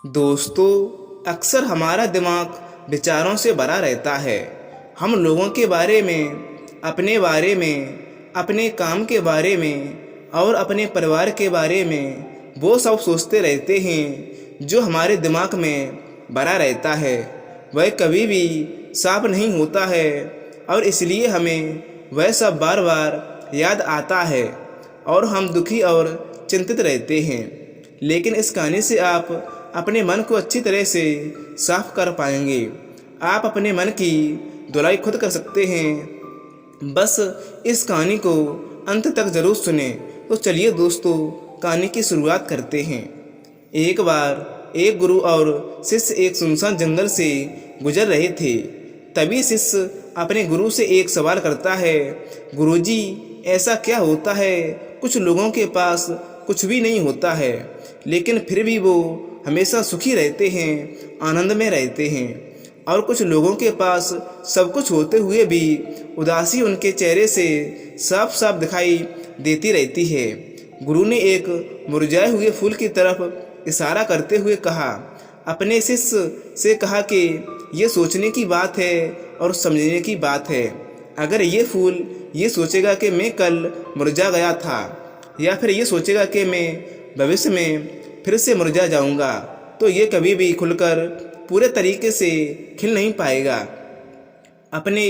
दोस्तों, अक्सर हमारा दिमाग विचारों से भरा रहता है। हम लोगों के बारे में, अपने बारे में, अपने काम के बारे में और अपने परिवार के बारे में वो सब सोचते रहते हैं जो हमारे दिमाग में भरा रहता है। वह कभी भी साफ नहीं होता है और इसलिए हमें वह सब बार बार याद आता है और हम दुखी और चिंतित रहते हैं। लेकिन इस कहानी से आप अपने मन को अच्छी तरह से साफ कर पाएंगे। आप अपने मन की धुलाई खुद कर सकते हैं। बस इस कहानी को अंत तक जरूर सुने। तो चलिए दोस्तों, कहानी की शुरुआत करते हैं। एक बार एक गुरु और शिष्य एक सुनसान जंगल से गुजर रहे थे। तभी शिष्य अपने गुरु से एक सवाल करता है, गुरुजी, ऐसा क्या होता है कुछ लोगों के पास कुछ भी नहीं होता है लेकिन फिर भी वो हमेशा सुखी रहते हैं, आनंद में रहते हैं, और कुछ लोगों के पास सब कुछ होते हुए भी उदासी उनके चेहरे से साफ साफ दिखाई देती रहती है। गुरु ने एक मुरझाए हुए फूल की तरफ इशारा करते हुए कहा, अपने शिष्य से कहा कि ये सोचने की बात है और समझने की बात है। अगर ये फूल ये सोचेगा कि मैं कल मुरझा गया था, या फिर ये सोचेगा कि मैं भविष्य में फिर से मुरझा जाऊंगा, तो ये कभी भी खुलकर पूरे तरीके से खिल नहीं पाएगा। अपने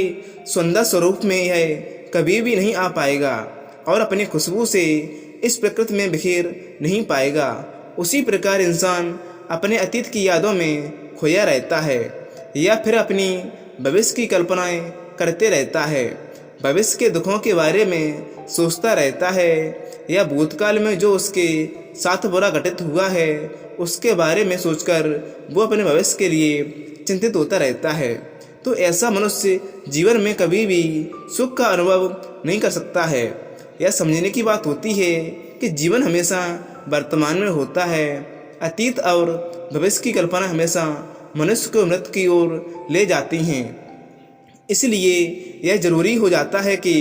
सुंदर स्वरूप में यह कभी भी नहीं आ पाएगा और अपनी खुशबू से इस प्रकृति में बिखेर नहीं पाएगा। उसी प्रकार इंसान अपने अतीत की यादों में खोया रहता है या फिर अपनी भविष्य की कल्पनाएं करते रहता है। भविष्य के दुखों के बारे में सोचता रहता है या भूतकाल में जो उसके साथ बुरा घटित हुआ है उसके बारे में सोचकर वो अपने भविष्य के लिए चिंतित होता रहता है। तो ऐसा मनुष्य जीवन में कभी भी सुख का अनुभव नहीं कर सकता है। यह समझने की बात होती है कि जीवन हमेशा वर्तमान में होता है। अतीत और भविष्य की कल्पना हमेशा मनुष्य को मृत्यु की ओर ले जाती हैं। इसलिए यह जरूरी हो जाता है कि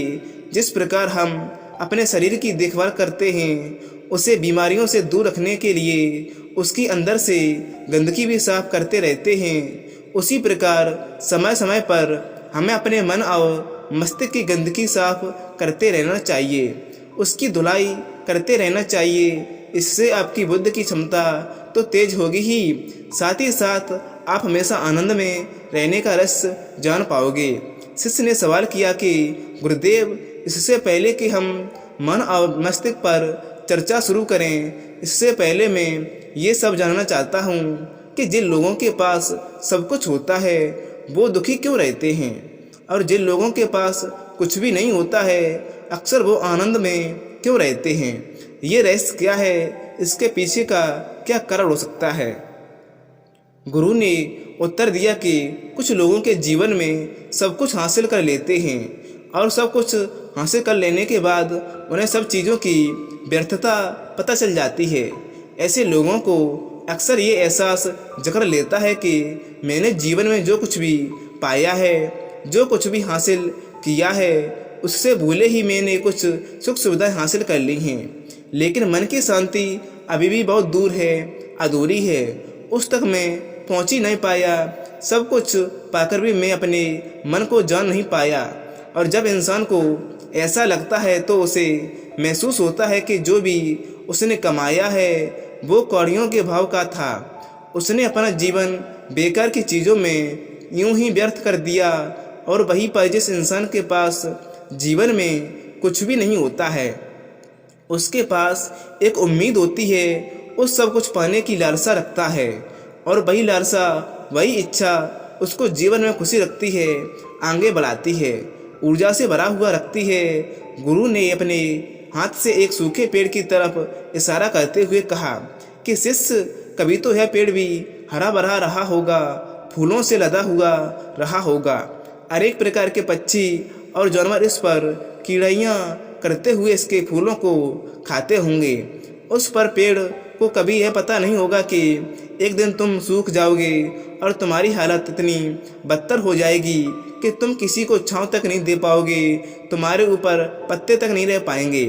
जिस प्रकार हम अपने शरीर की देखभाल करते हैं, उसे बीमारियों से दूर रखने के लिए उसकी अंदर से गंदगी भी साफ करते रहते हैं, उसी प्रकार समय समय पर हमें अपने मन और मस्तिष्क की गंदगी साफ करते रहना चाहिए, उसकी धुलाई करते रहना चाहिए। इससे आपकी बुद्धि की क्षमता तो तेज होगी ही, साथ ही साथ आप हमेशा आनंद में रहने का रस जान पाओगे। शिष्य ने सवाल किया कि गुरुदेव, इससे पहले कि हम मन और मस्तिष्क पर चर्चा शुरू करें, इससे पहले मैं ये सब जानना चाहता हूँ कि जिन लोगों के पास सब कुछ होता है वो दुखी क्यों रहते हैं, और जिन लोगों के पास कुछ भी नहीं होता है अक्सर वो आनंद में क्यों रहते हैं। ये रहस्य क्या है, इसके पीछे का क्या कारण हो सकता है। गुरु ने उत्तर दिया कि कुछ लोगों के जीवन में सब कुछ हासिल कर लेते हैं और सब कुछ हासिल कर लेने के बाद उन्हें सब चीज़ों की व्यर्थता पता चल जाती है। ऐसे लोगों को अक्सर ये एहसास जकड़ लेता है कि मैंने जीवन में जो कुछ भी पाया है, जो कुछ भी हासिल किया है, उससे भूले ही मैंने कुछ सुख सुविधाएं हासिल कर ली हैं। लेकिन मन की शांति अभी भी बहुत दूर है, अधूरी है, उस तक मैं पहुंच ही नहीं पाया। सब कुछ पाकर भी मैं अपने मन को जान नहीं पाया। और जब इंसान को ऐसा लगता है तो उसे महसूस होता है कि जो भी उसने कमाया है वो कौड़ियों के भाव का था। उसने अपना जीवन बेकार की चीज़ों में यूं ही व्यर्थ कर दिया। और वहीं पर जिस इंसान के पास जीवन में कुछ भी नहीं होता है, उसके पास एक उम्मीद होती है, उस सब कुछ पाने की लालसा रखता है, और वही लालसा, वही इच्छा उसको जीवन में खुशी रखती है, आगे बढ़ाती है, ऊर्जा से भरा हुआ रखती है। गुरु ने अपने हाथ से एक सूखे पेड़ की तरफ इशारा करते हुए कहा कि शिष्य, कभी तो यह पेड़ भी हरा भरा रहा होगा, फूलों से लदा हुआ रहा होगा। अनेक प्रकार के पक्षी और जानवर इस पर कीड़ियाँ करते हुए इसके फूलों को खाते होंगे। उस पर पेड़ को कभी यह पता नहीं होगा कि एक दिन तुम सूख जाओगे और तुम्हारी हालत इतनी बदतर हो जाएगी कि तुम किसी को छांव तक नहीं दे पाओगे, तुम्हारे ऊपर पत्ते तक नहीं रह पाएंगे।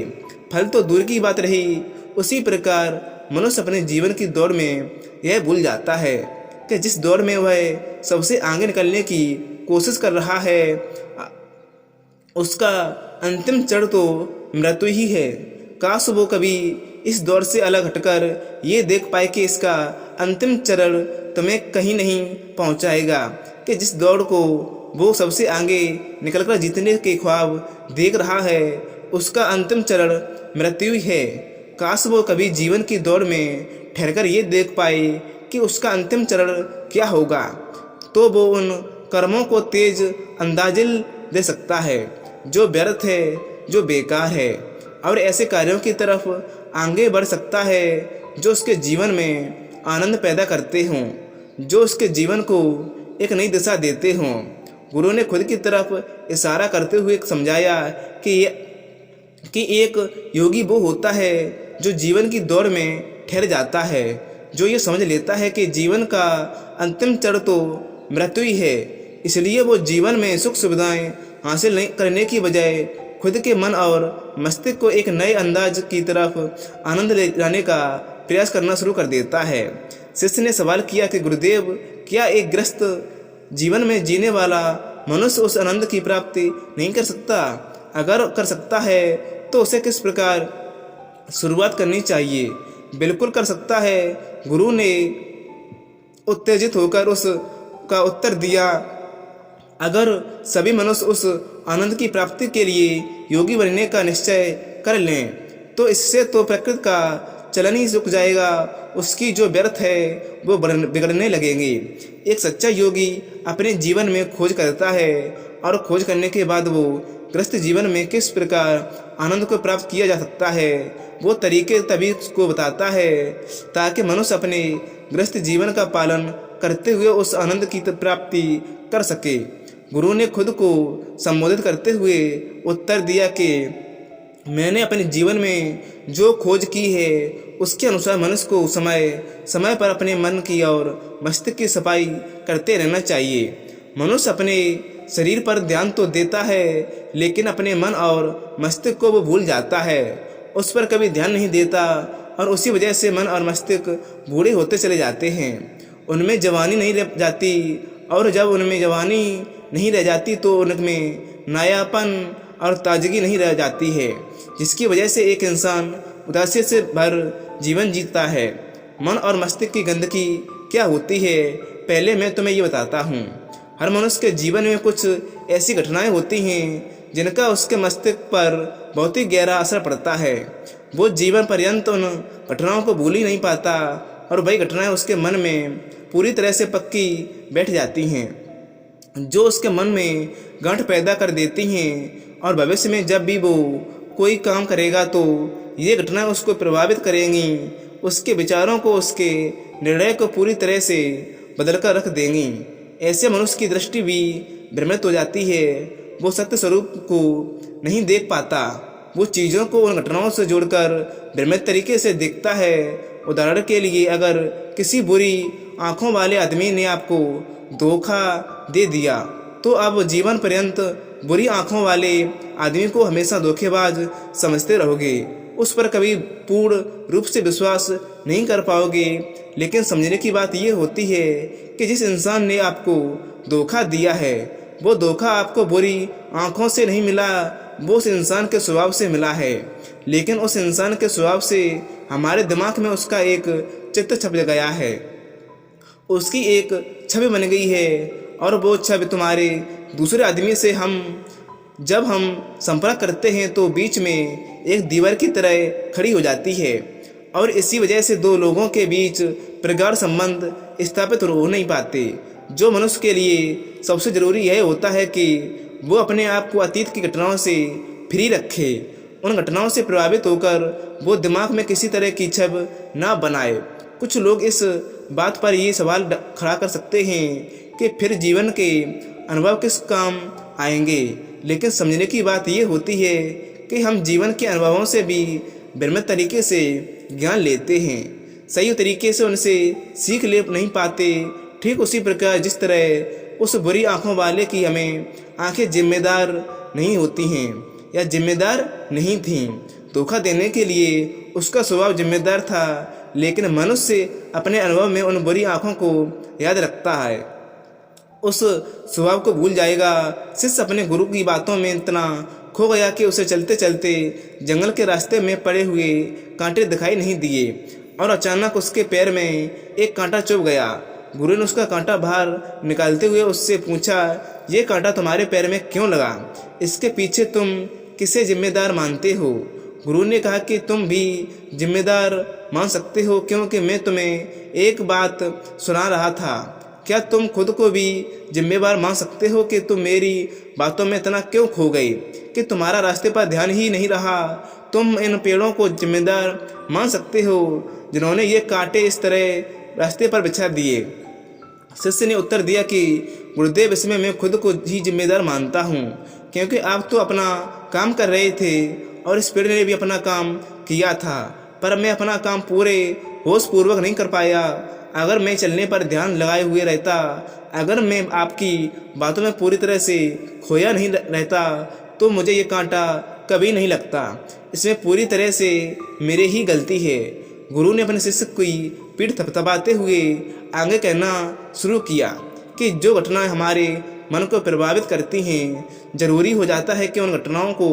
फल तो दूर की बात रही, उसी प्रकार मनुष्य अपने जीवन की दौड़ में यह भूल जाता है कि जिस दौड़ में वह सबसे आगे निकलने की कोशिश कर रहा है उसका अंतिम चरण तो मृत्यु ही है। काश वो कभी इस दौड़ से अलग हटकर ये देख पाए कि इसका अंतिम चरण तुम्हें कहीं नहीं पहुंचाएगा, कि जिस दौड़ को वो सबसे आगे निकलकर जीतने के ख्वाब देख रहा है उसका अंतिम चरण मृत्यु ही है। काश वो कभी जीवन की दौड़ में ठहरकर ये देख पाए कि उसका अंतिम चरण क्या होगा, तो वो उन कर्मों को तेज अंदाजिल दे सकता है जो व्यर्थ है, जो बेकार है, और ऐसे कार्यों की तरफ आगे बढ़ सकता है जो उसके जीवन में आनंद पैदा करते हों, जो उसके जीवन को एक नई दिशा देते हों। गुरु ने खुद की तरफ इशारा करते हुए समझाया कि एक योगी वो होता है जो जीवन की दौड़ में ठहर जाता है, जो ये समझ लेता है कि जीवन का अंतिम चरण तो मृत्यु ही है। इसलिए वो जीवन में सुख सुविधाएं हासिल नहीं करने की बजाय खुद के मन और मस्तिष्क को एक नए अंदाज की तरफ आनंद ले जाने का प्रयास करना शुरू कर देता है। शिष्य ने सवाल किया कि गुरुदेव, क्या एक ग्रस्त जीवन में जीने वाला मनुष्य उस आनंद की प्राप्ति नहीं कर सकता? अगर कर सकता है तो उसे किस प्रकार शुरुआत करनी चाहिए? बिल्कुल कर सकता है, गुरु ने उत्तेजित होकर उसका उत्तर दिया। अगर सभी मनुष्य उस आनंद की प्राप्ति के लिए योगी बनने का निश्चय कर लें तो इससे तो प्रकृति का चलन ही रुक जाएगा, उसकी जो व्यर्थ है वो बिगड़ने लगेंगे। एक सच्चा योगी अपने जीवन में खोज करता है और खोज करने के बाद वो ग्रस्त जीवन में किस प्रकार आनंद को प्राप्त किया जा सकता है वो तरीके तभी को बताता है ताकि मनुष्य अपने ग्रस्त जीवन का पालन करते हुए उस आनंद की प्राप्ति कर सके। गुरु ने खुद को संबोधित करते हुए उत्तर दिया कि मैंने अपने जीवन में जो खोज की है उसके अनुसार मनुष्य को समय समय पर अपने मन की और मस्तिष्क की सफाई करते रहना चाहिए। मनुष्य अपने शरीर पर ध्यान तो देता है लेकिन अपने मन और मस्तिष्क को वो भूल जाता है, उस पर कभी ध्यान नहीं देता और उसी वजह से मन और मस्तिष्क बूढ़े होते चले जाते हैं। उनमें जवानी नहीं रह जाती और जब उनमें जवानी नहीं रह जाती तो उनमें नयापन और ताजगी नहीं रह जाती है, जिसकी वजह से एक इंसान उदासी से भर जीवन जीता है। मन और मस्तिष्क की गंदगी क्या होती है पहले मैं तुम्हें ये बताता हूँ। हर मनुष्य के जीवन में कुछ ऐसी घटनाएं होती हैं जिनका उसके मस्तिष्क पर बहुत ही गहरा असर पड़ता है। वो जीवन पर्यंत उन घटनाओं को भूल ही नहीं पाता और वही घटनाएं उसके मन में पूरी तरह से पक्की बैठ जाती हैं, जो उसके मन में गांठ पैदा कर देती हैं और भविष्य में जब भी वो कोई काम करेगा तो ये घटनाएं उसको प्रभावित करेंगी, उसके विचारों को, उसके निर्णय को पूरी तरह से बदल कर रख देंगी। ऐसे मनुष्य की दृष्टि भी भ्रमित हो जाती है, वो सत्य स्वरूप को नहीं देख पाता, वो चीज़ों को उन घटनाओं से जोड़कर भ्रमित तरीके से देखता है। उदाहरण के लिए अगर किसी बुरी आंखों वाले आदमी ने आपको धोखा दे दिया तो आप जीवन पर्यंत बुरी आंखों वाले आदमी को हमेशा धोखेबाज समझते रहोगे, उस पर कभी पूर्ण रूप से विश्वास नहीं कर पाओगे। लेकिन समझने की बात यह होती है कि जिस इंसान ने आपको धोखा दिया है वो धोखा आपको बुरी आंखों से नहीं मिला, वो उस इंसान के स्वभाव से मिला है। लेकिन उस इंसान के स्वभाव से हमारे दिमाग में उसका एक चित्र छप गया है, उसकी एक छवि बन गई है और वो छवि तुम्हारे दूसरे आदमी से जब हम संपर्क करते हैं तो बीच में एक दीवार की तरह खड़ी हो जाती है और इसी वजह से दो लोगों के बीच प्रगाढ़ संबंध स्थापित हो नहीं पाते। जो मनुष्य के लिए सबसे ज़रूरी यह होता है कि वो अपने आप को अतीत की घटनाओं से फ्री रखे, उन घटनाओं से प्रभावित होकर वो दिमाग में किसी तरह की छब ना बनाए। कुछ लोग इस बात पर ये सवाल खड़ा कर सकते हैं कि फिर जीवन के अनुभव किस काम आएंगे, लेकिन समझने की बात ये होती है कि हम जीवन के अनुभवों से भी भ्रमित तरीके से ज्ञान लेते हैं, सही तरीके से उनसे सीख ले नहीं पाते। ठीक उसी प्रकार जिस तरह उस बुरी आंखों वाले की हमें आंखें जिम्मेदार नहीं होती हैं या जिम्मेदार नहीं थीं, धोखा देने के लिए उसका स्वभाव जिम्मेदार था, लेकिन मनुष्य अपने अनुभव में उन बुरी आँखों को याद रखता है, उस स्वभाव को भूल जाएगा। शिष्य अपने गुरु की बातों में इतना खो गया कि उसे चलते चलते जंगल के रास्ते में पड़े हुए कांटे दिखाई नहीं दिए और अचानक उसके पैर में एक कांटा चुभ गया। गुरु ने उसका कांटा बाहर निकालते हुए उससे पूछा, ये कांटा तुम्हारे पैर में क्यों लगा? इसके पीछे तुम किसे जिम्मेदार मानते हो? गुरु ने कहा कि तुम भी जिम्मेदार मान सकते हो, क्योंकि मैं तुम्हें एक बात सुना रहा था। क्या तुम खुद को भी जिम्मेदार मान सकते हो कि तुम मेरी बातों में इतना क्यों खो गए कि तुम्हारा रास्ते पर ध्यान ही नहीं रहा? तुम इन पेड़ों को जिम्मेदार मान सकते हो जिन्होंने ये कांटे इस तरह रास्ते पर बिछा दिए। शिष्य ने उत्तर दिया कि गुरुदेव, इसमें मैं खुद को ही जिम्मेदार मानता हूँ, क्योंकि आप तो अपना काम कर रहे थे और इस पेड़ ने भी अपना काम किया था, पर मैं अपना काम पूरे होश पूर्वक नहीं कर पाया। अगर मैं चलने पर ध्यान लगाए हुए रहता, अगर मैं आपकी बातों में पूरी तरह से खोया नहीं रहता, तो मुझे ये कांटा कभी नहीं लगता। इसमें पूरी तरह से मेरी ही गलती है। गुरु ने अपने शिष्य की पीठ थपथपाते हुए आगे कहना शुरू किया कि जो घटनाएं हमारे मन को प्रभावित करती हैं, जरूरी हो जाता है कि उन घटनाओं को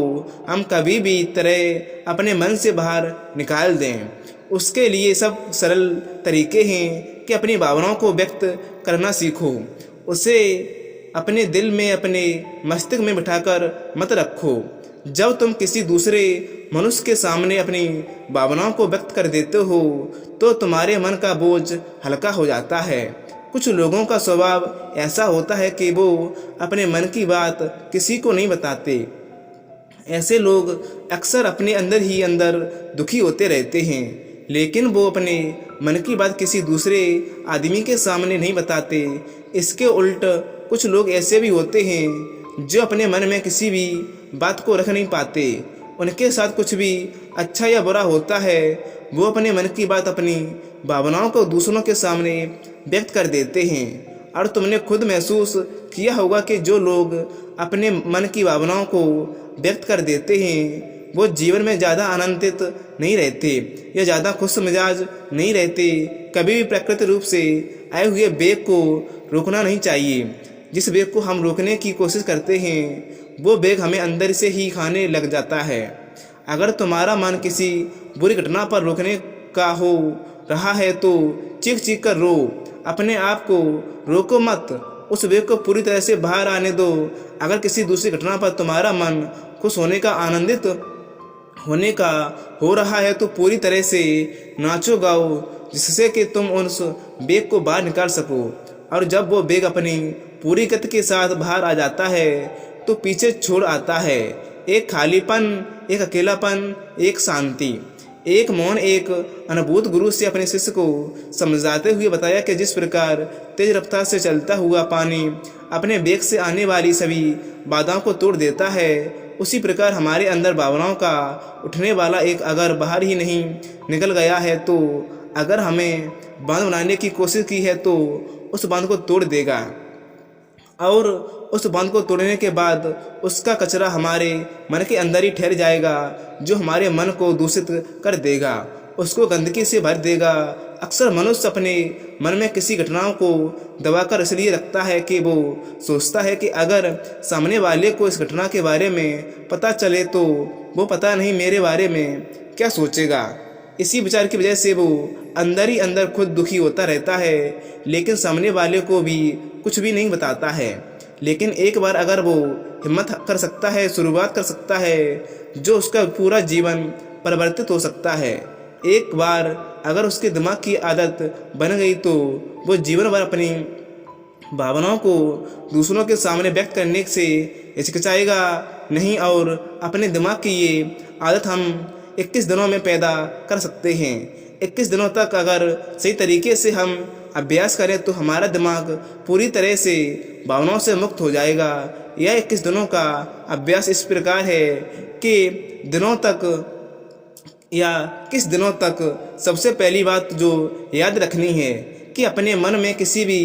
हम कभी भी तरह अपने मन से बाहर निकाल दें। उसके लिए सब सरल तरीके हैं कि अपनी भावनाओं को व्यक्त करना सीखो। उसे अपने दिल में, अपने मस्तिष्क में बिठाकर मत रखो। जब तुम किसी दूसरे मनुष्य के सामने अपनी भावनाओं को व्यक्त कर देते हो तो तुम्हारे मन का बोझ हल्का हो जाता है। कुछ लोगों का स्वभाव ऐसा होता है कि वो अपने मन की बात किसी को नहीं बताते। ऐसे लोग अक्सर अपने अंदर ही अंदर दुखी होते रहते हैं, लेकिन वो अपने मन की बात किसी दूसरे आदमी के सामने नहीं बताते। इसके उल्ट कुछ लोग ऐसे भी होते हैं जो अपने मन में किसी भी बात को रख नहीं पाते। उनके साथ कुछ भी अच्छा या बुरा होता है, वो अपने मन की बात, अपनी भावनाओं को दूसरों के सामने व्यक्त कर देते हैं। और तुमने खुद महसूस किया होगा कि जो लोग अपने मन की भावनाओं को व्यक्त कर देते हैं वो जीवन में ज़्यादा आनंदित नहीं रहते या ज़्यादा खुश मिजाज नहीं रहते। कभी भी प्राकृतिक रूप से आए हुए वेग को रोकना नहीं चाहिए। जिस वेग को हम रोकने की कोशिश करते हैं वो वेग हमें अंदर से ही खाने लग जाता है। अगर तुम्हारा मन किसी बुरी घटना पर रोकने का हो रहा है तो चीख चीख कर रो, अपने आप को रोको मत, उस वेग को पूरी तरह से बाहर आने दो। अगर किसी दूसरी घटना पर तुम्हारा मन खुश होने का, आनंदित होने का हो रहा है तो पूरी तरह से नाचो गाओ, जिससे कि तुम उस वेग को बाहर निकाल सको। और जब वो वेग अपनी पूरी गति के साथ बाहर आ जाता है तो पीछे छोड़ आता है एक खालीपन, एक अकेलापन, एक शांति, एक मौन। एक अनुभूत गुरु से अपने शिष्य को समझाते हुए बताया कि जिस प्रकार तेज रफ्तार से चलता हुआ पानी अपने वेग से आने वाली सभी बाधाओं को तोड़ देता है, उसी प्रकार हमारे अंदर भावनाओं का उठने वाला एक अगर बाहर ही नहीं निकल गया है तो अगर हमें बांध बनाने की कोशिश की है तो उस बांध को तोड़ देगा। और उस बांध को तोड़ने के बाद उसका कचरा हमारे मन के अंदर ही ठहर जाएगा, जो हमारे मन को दूषित कर देगा, उसको गंदगी से भर देगा। अक्सर मनुष्य अपने मन में किसी घटनाओं को दबाकर इसलिए रखता है कि वो सोचता है कि अगर सामने वाले को इस घटना के बारे में पता चले तो वो पता नहीं मेरे बारे में क्या सोचेगा। इसी विचार की वजह से वो अंदर ही अंदर खुद दुखी होता रहता है, लेकिन सामने वाले को भी कुछ भी नहीं बताता है। लेकिन एक बार अगर वो हिम्मत कर सकता है, शुरुआत कर सकता है, जो उसका पूरा जीवन परिवर्तित हो सकता है। एक बार अगर उसके दिमाग की आदत बन गई तो वो जीवन भर अपनी भावनाओं को दूसरों के सामने व्यक्त करने से हिचकिचाएगा नहीं। और अपने दिमाग की ये आदत हम 21 दिनों में पैदा कर सकते हैं। 21 दिनों तक अगर सही तरीके से हम अभ्यास करें तो हमारा दिमाग पूरी तरह से भावनाओं से मुक्त हो जाएगा। यह 21 दिनों का अभ्यास इस प्रकार है कि किस दिनों तक सबसे पहली बात जो याद रखनी है कि अपने मन में किसी भी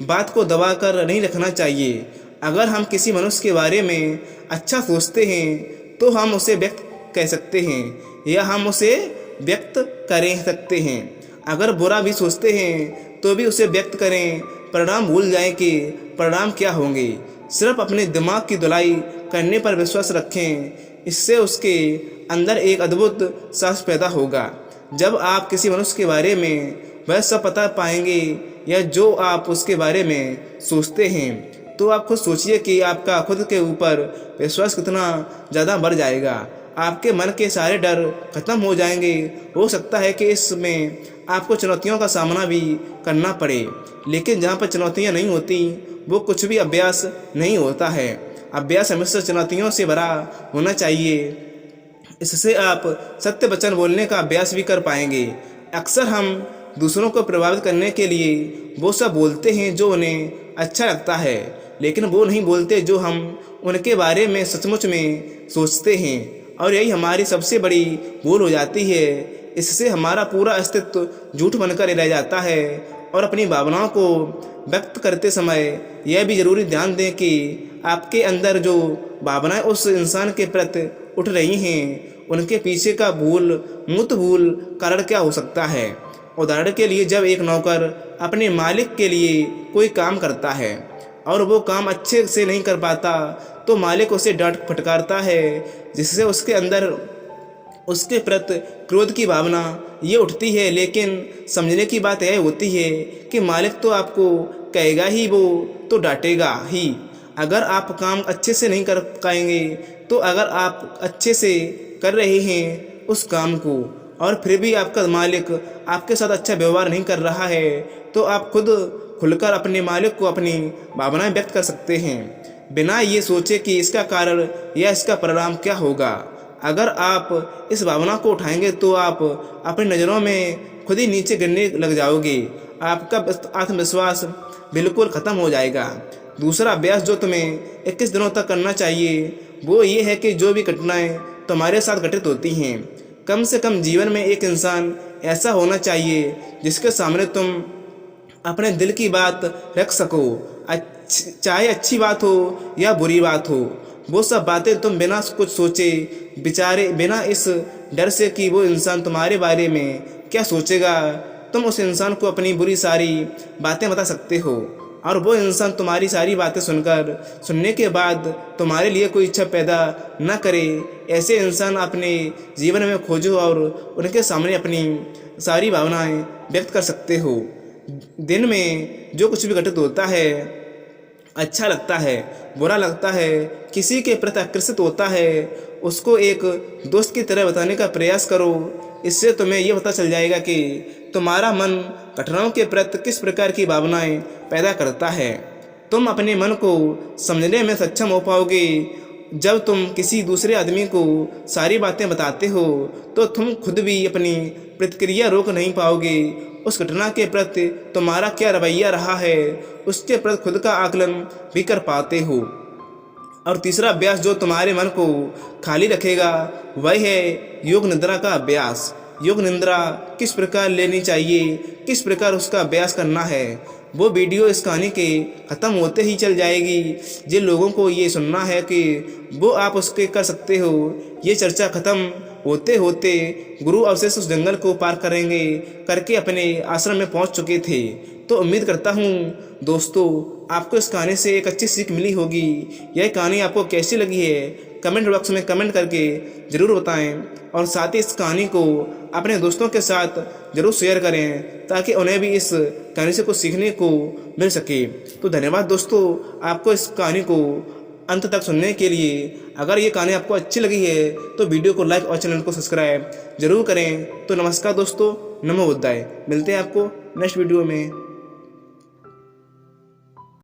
बात को दबा कर नहीं रखना चाहिए। अगर हम किसी मनुष्य के बारे में अच्छा सोचते हैं तो हम उसे व्यक्त कह सकते हैं या हम उसे व्यक्त कर सकते हैं। अगर बुरा भी सोचते हैं तो भी उसे व्यक्त करें, परिणाम भूल जाएं कि परिणाम क्या होंगे। सिर्फ अपने दिमाग की धुलाई करने पर विश्वास रखें, इससे उसके अंदर एक अद्भुत साहस पैदा होगा। जब आप किसी मनुष्य के बारे में वह सब पता पाएंगे या जो आप उसके बारे में सोचते हैं, तो आप खुद सोचिए कि आपका खुद के ऊपर विश्वास कितना ज़्यादा बढ़ जाएगा। आपके मन के सारे डर खत्म हो जाएंगे। हो सकता है कि इसमें आपको चुनौतियों का सामना भी करना पड़े, लेकिन जहाँ पर चुनौतियाँ नहीं होती वो कुछ भी अभ्यास नहीं होता है। अभ्यास हमेशा चुनौतियों से भरा होना चाहिए। इससे आप सत्य वचन बोलने का अभ्यास भी कर पाएंगे। अक्सर हम दूसरों को प्रभावित करने के लिए वो सब बोलते हैं जो उन्हें अच्छा लगता है, लेकिन वो नहीं बोलते जो हम उनके बारे में सचमुच में सोचते हैं, और यही हमारी सबसे बड़ी भूल हो जाती है। इससे हमारा पूरा अस्तित्व झूठ बनकर रह जाता है। और अपनी भावनाओं को व्यक्त करते समय यह भी जरूरी ध्यान दें कि आपके अंदर जो भावनाएं उस इंसान के प्रति उठ रही हैं, उनके पीछे का मूल कारण क्या हो सकता है। उदाहरण के लिए, जब एक नौकर अपने मालिक के लिए कोई काम करता है और वो काम अच्छे से नहीं कर पाता, तो मालिक उसे डांट फटकारता है, जिससे उसके अंदर उसके प्रति क्रोध की भावना ये उठती है। लेकिन समझने की बात यह होती है कि मालिक तो आपको कहेगा ही, वो तो डांटेगा ही अगर आप काम अच्छे से नहीं कर पाएंगे। तो अगर आप अच्छे से कर रहे हैं उस काम को और फिर भी आपका मालिक आपके साथ अच्छा व्यवहार नहीं कर रहा है, तो आप खुद खुलकर अपने मालिक को अपनी भावनाएं व्यक्त कर सकते हैं, बिना ये सोचे कि इसका कारण या इसका परिणाम क्या होगा। अगर आप इस भावना को उठाएंगे तो आप अपनी नज़रों में खुद ही नीचे गिरने लग जाओगे। आपका आत्मविश्वास बिल्कुल ख़त्म हो जाएगा। दूसरा अभ्यास जो तुम्हें 21 दिनों तक करना चाहिए वो ये है कि जो भी घटनाएं तुम्हारे साथ घटित होती हैं, कम से कम जीवन में एक इंसान ऐसा होना चाहिए जिसके सामने तुम अपने दिल की बात रख सको। चाहे अच्छी बात हो या बुरी बात हो, वो सब बातें तुम बिना कुछ सोचे विचारे, बिना इस डर से कि वो इंसान तुम्हारे बारे में क्या सोचेगा, तुम उस इंसान को अपनी बुरी सारी बातें बता सकते हो। और वो इंसान तुम्हारी सारी बातें सुनने के बाद तुम्हारे लिए कोई इच्छा पैदा न करे। ऐसे इंसान अपने जीवन में खोजो और उनके सामने अपनी सारी भावनाएं व्यक्त कर सकते हो। दिन में जो कुछ भी घटित होता है, अच्छा लगता है, बुरा लगता है, किसी के प्रति आकर्षित होता है, उसको एक दोस्त की तरह बताने का प्रयास करो। इससे तुम्हें यह पता चल जाएगा कि तुम्हारा मन घटनाओं के प्रति किस प्रकार की भावनाएं पैदा करता है। तुम अपने मन को समझने में सक्षम हो पाओगे। जब तुम किसी दूसरे आदमी को सारी बातें बताते हो तो तुम खुद भी अपनी प्रतिक्रिया रोक नहीं पाओगे। उस घटना के प्रति तुम्हारा क्या रवैया रहा है, उसके प्रति खुद का आकलन भी कर पाते हो। और तीसरा अभ्यास जो तुम्हारे मन को खाली रखेगा वह है योग निद्रा का अभ्यास। योग निद्रा किस प्रकार लेनी चाहिए, किस प्रकार उसका अभ्यास करना है, वो वीडियो इस कहानी के ख़त्म होते ही चल जाएगी। जिन लोगों को ये सुनना है कि वो आप उसके कर सकते हो, ये चर्चा ख़त्म होते होते गुरु अवशेष उस जंगल को पार करके अपने आश्रम में पहुंच चुके थे। तो उम्मीद करता हूं दोस्तों आपको इस कहानी से एक अच्छी सीख मिली होगी। यह कहानी आपको कैसी लगी है कमेंट बॉक्स में कमेंट करके ज़रूर बताएं, और साथ ही इस कहानी को अपने दोस्तों के साथ ज़रूर शेयर करें ताकि उन्हें भी इस कहानी से कुछ सीखने को मिल सके। तो धन्यवाद दोस्तों आपको इस कहानी को अंत तक सुनने के लिए। अगर ये कहानी आपको अच्छी लगी है तो वीडियो को लाइक और चैनल को सब्सक्राइब जरूर करें। तो नमस्कार दोस्तों, नमो बुद्धाय। मिलते हैं आपको नेक्स्ट वीडियो में।